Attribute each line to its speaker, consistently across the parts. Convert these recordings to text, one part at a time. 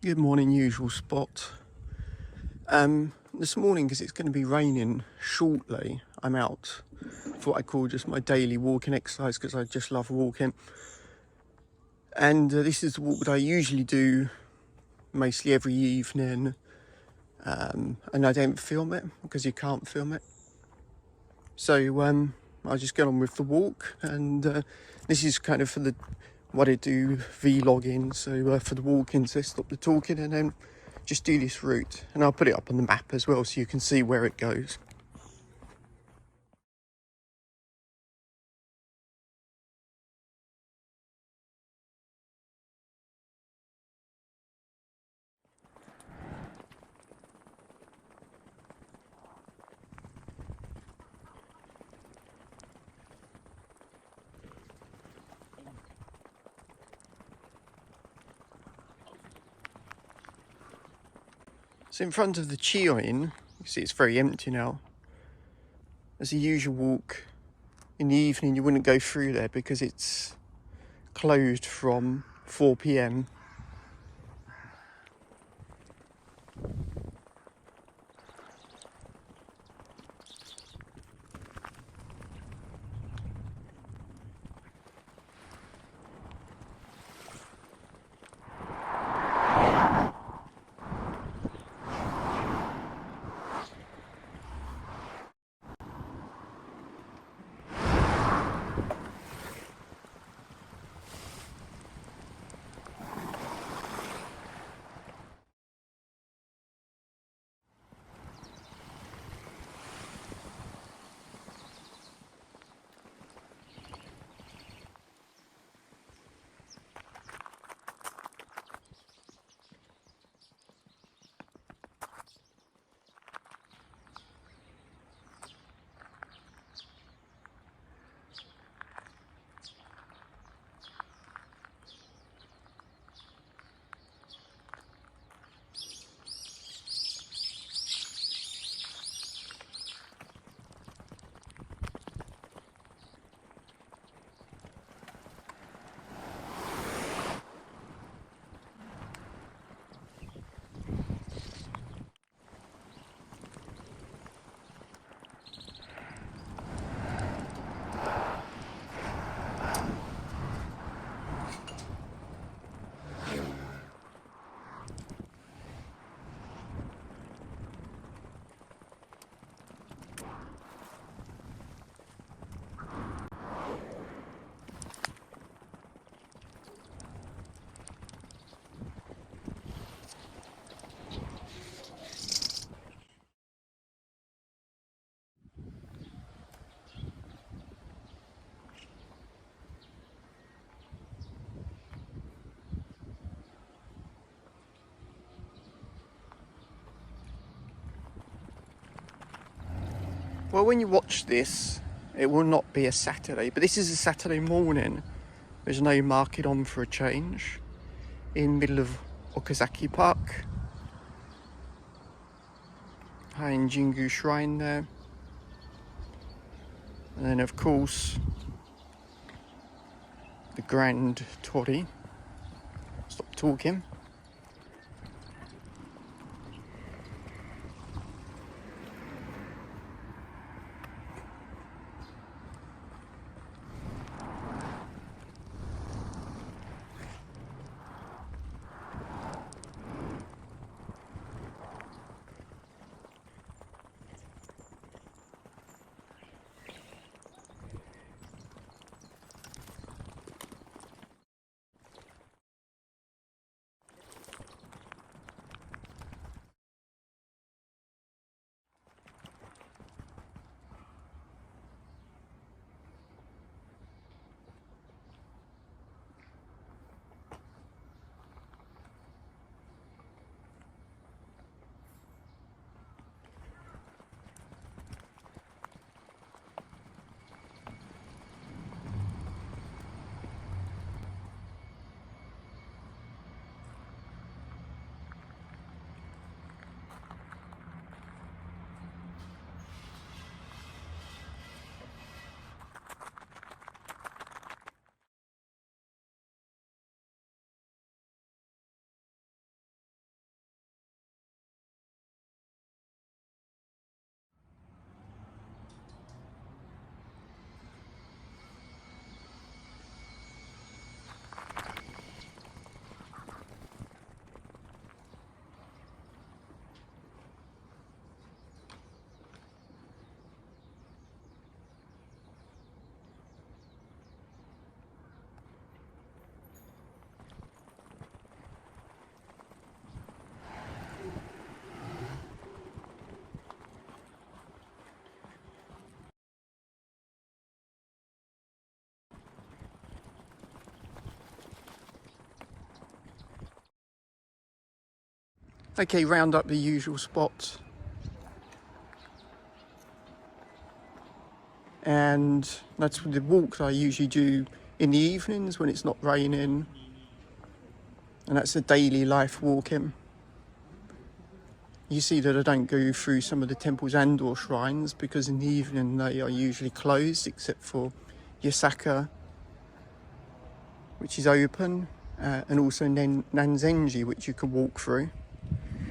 Speaker 1: Good morning, usual spot. This morning, because it's going to be raining shortly, I'm out for what I call just my daily walking exercise because I just love walking. And this is the walk that I usually do mostly every evening. And I don't film it because you can't film it. So I just get on with the walk, and this is kind of for what I do vlogging. So for the walking, so stop the talking and then just do this route, and I'll put it up on the map as well so you can see where it goes. So in front of the Chiyoin, you see it's very empty now. As a usual walk in the evening, you wouldn't go through there because it's closed from 4 p.m. Well, when you watch this, it will not be a Saturday, but this is a Saturday morning. There's no market on for a change. In the middle of Okazaki Park. Heian Jingu shrine there. And then of course, the Grand Torii. Stop talking. Okay, round up the usual spots. And that's the walk that I usually do in the evenings when it's not raining. And that's a daily life walking. You see that I don't go through some of the temples and or shrines because in the evening they are usually closed except for Yasaka, which is open, and also Nanzenji, which you can walk through.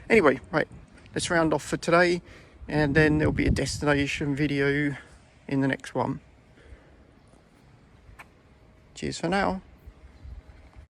Speaker 1: Anyway, right, let's round off for today, and then there'll be a destination video in the next one. Cheers for now.